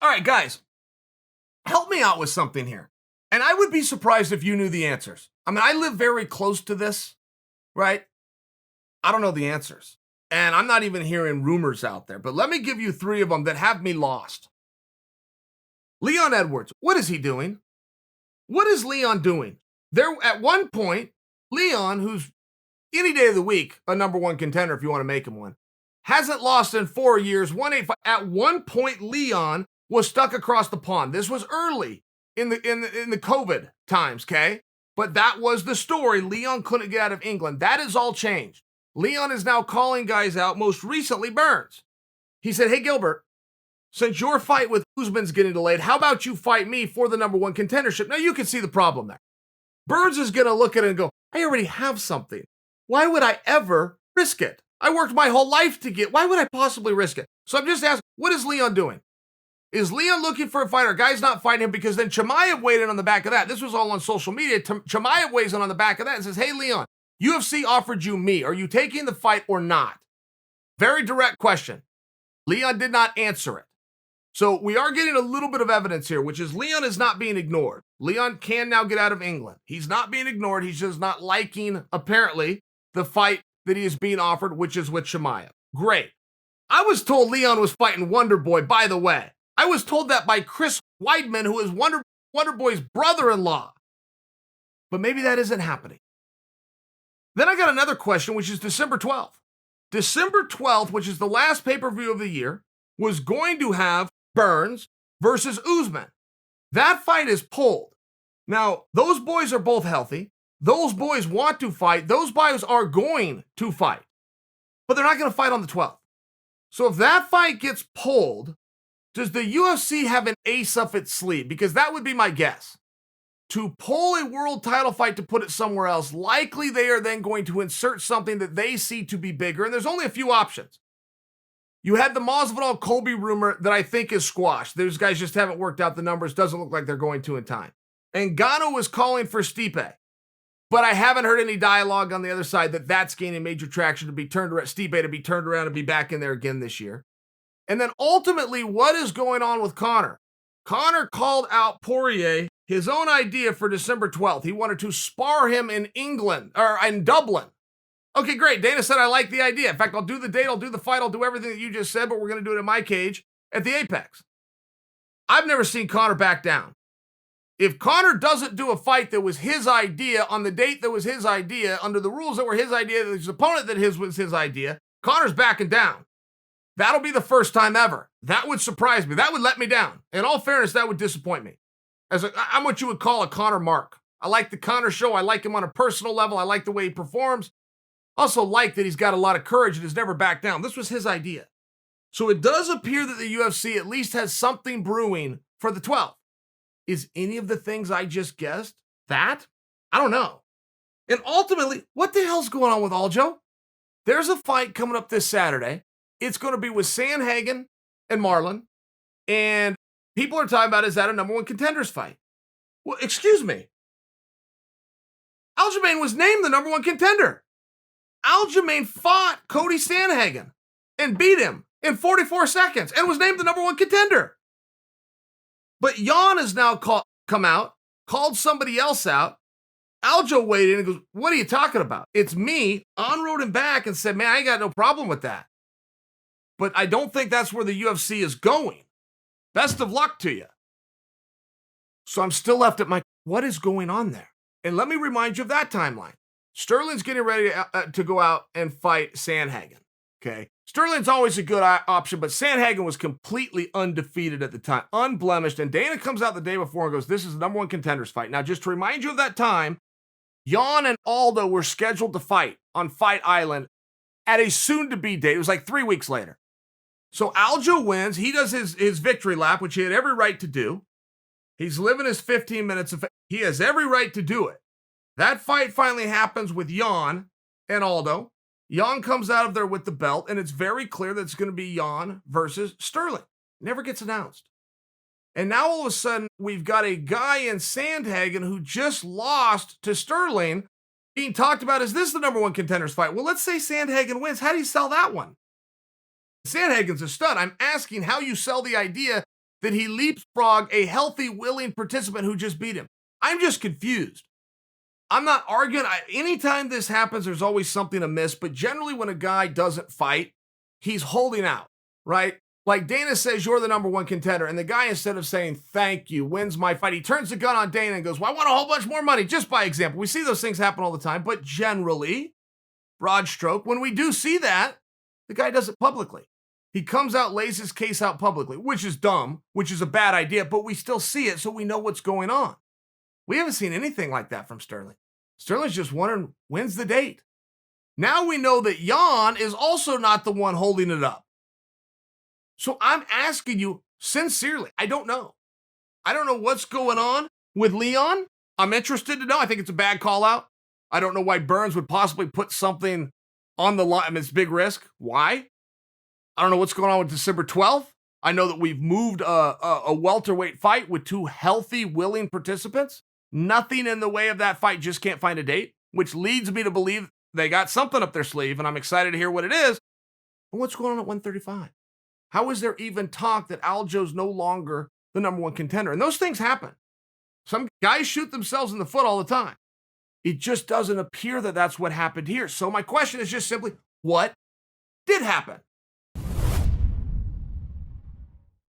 All right, guys, help me out with something here. And I would be surprised if you knew the answers. I mean, I live very close to this, right? I don't know the answers. And I'm not even hearing rumors out there, but let me give you three of them that have me lost. Leon Edwards, what is he doing? What is Leon doing? There, at one point, Leon, who's any day of the week a number one contender if you want to make him one, hasn't lost in 4 years, 185. At one point, Leon was stuck across the pond. This was early in the COVID times, okay? But that was the story. Leon couldn't get out of England. That has all changed. Leon is now calling guys out, most recently Burns. He said, hey, Gilbert, since your fight with Usman's getting delayed, how about you fight me for the number one contendership? Now, you can see the problem there. Burns is going to look at it and go, I already have something. Why would I ever risk it? I worked my whole life to get, why would I possibly risk it? So I'm just asking, what is Leon doing? Is Leon looking for a fighter? Guy's not fighting him because then Chimaev weighed in on the back of that. This was all on social media. Chimaev weighs in on the back of that and says, hey, Leon, UFC offered you me. Are you taking the fight or not? Very direct question. Leon did not answer it. So we are getting a little bit of evidence here, which is Leon is not being ignored. Leon can now get out of England. He's not being ignored. He's just not liking, apparently, the fight that he is being offered, which is with Chimaev. Great. I was told Leon was fighting Wonder Boy, by the way. I was told that by Chris Weidman, who is Wonder Boy's brother-in-law. But maybe that isn't happening. Then I got another question, which is December 12th. December 12th, which is the last pay-per-view of the year, was going to have Burns versus Usman. That fight is pulled. Now, those boys are both healthy. Those boys want to fight. Those boys are going to fight. But they're not going to fight on the 12th. So if that fight gets pulled, does the UFC have an ace up its sleeve? Because that would be my guess. To pull a world title fight to put it somewhere else, likely they are then going to insert something that they see to be bigger. And there's only a few options. You had the Masvidal Colby rumor that I think is squashed. Those guys just haven't worked out the numbers. Doesn't look like they're going to in time. And Ngannou was calling for Stipe. But I haven't heard any dialogue on the other side that that's gaining major traction to be turned around, Stipe to be turned around and be back in there again this year. And then ultimately, what is going on with Conor? Conor called out Poirier, his own idea for December 12th. He wanted to spar him in England, or in Dublin. Okay, great. Dana said, I like the idea. In fact, I'll do the date, I'll do the fight, I'll do everything that you just said, but we're going to do it in my cage at the Apex. I've never seen Conor back down. If Conor doesn't do a fight that was his idea on the date that was his idea, under the rules that were his idea, his opponent that was his idea, Conor's backing down. That'll be the first time ever. That would surprise me. That would let me down. In all fairness, that would disappoint me. I'm what you would call a Conor mark. I like the Conor show. I like him on a personal level. I like the way he performs. Also like that he's got a lot of courage and has never backed down. This was his idea. So it does appear that the UFC at least has something brewing for the 12th. Is any of the things I just guessed that? I don't know. And ultimately, what the hell's going on with Aljo? There's a fight coming up this Saturday. It's going to be with Sandhagen and Marlon. And people are talking about, is that a number one contenders fight? Well, excuse me. Aljamain was named the number one contender. Aljamain fought Cody Sandhagen and beat him in 44 seconds and was named the number one contender. But Jan has now come out, called somebody else out. Aljo weighed in and goes, what are you talking about? It's me. On-road him back and said, man, I ain't got no problem with that. But I don't think that's where the UFC is going. Best of luck to you. So I'm still left at what is going on there? And let me remind you of that timeline. Sterling's getting ready to go out and fight Sandhagen. Okay. Sterling's always a good option, but Sandhagen was completely undefeated at the time, unblemished. And Dana comes out the day before and goes, this is the number one contenders fight. Now, just to remind you of that time, Jan and Aldo were scheduled to fight on Fight Island at a soon-to-be date. It was like 3 weeks later. So Aljo wins. He does his victory lap, which he had every right to do. He's living his 15 minutes of he has every right to do it. That fight finally happens with Jan and Aldo. Jan comes out of there with the belt, and it's very clear that it's going to be Jan versus Sterling. Never gets announced. And now all of a sudden, we've got a guy in Sandhagen who just lost to Sterling being talked about. Is this the number one contenders fight? Well, let's say Sandhagen wins. How do you sell that one? Sandhagen's a stud. I'm asking how you sell the idea that he leapfrog a healthy, willing participant who just beat him. I'm just confused. I'm not arguing. Anytime this happens, there's always something amiss. But generally, when a guy doesn't fight, he's holding out, right? Like Dana says, you're the number one contender. And the guy, instead of saying, thank you, wins my fight, he turns the gun on Dana and goes, well, I want a whole bunch more money, just by example. We see those things happen all the time. But generally, broad stroke, when we do see that, the guy does it publicly. He comes out, lays his case out publicly, which is dumb, which is a bad idea, but we still see it, so we know what's going on. We haven't seen anything like that from Sterling. Sterling's just won, wins the date. Now we know that Jan is also not the one holding it up. So I'm asking you sincerely, I don't know. I don't know what's going on with Leon. I'm interested to know. I think it's a bad call out. I don't know why Burns would possibly put something on the line. I mean, it's big risk. Why? I don't know what's going on with December 12th. I know that we've moved a welterweight fight with two healthy, willing participants. Nothing in the way of that fight, just can't find a date, which leads me to believe they got something up their sleeve, and I'm excited to hear what it is. But what's going on at 135? How is there even talk that Aljo's no longer the number one contender? And those things happen. Some guys shoot themselves in the foot all the time. It just doesn't appear that that's what happened here. So my question is just simply, what did happen?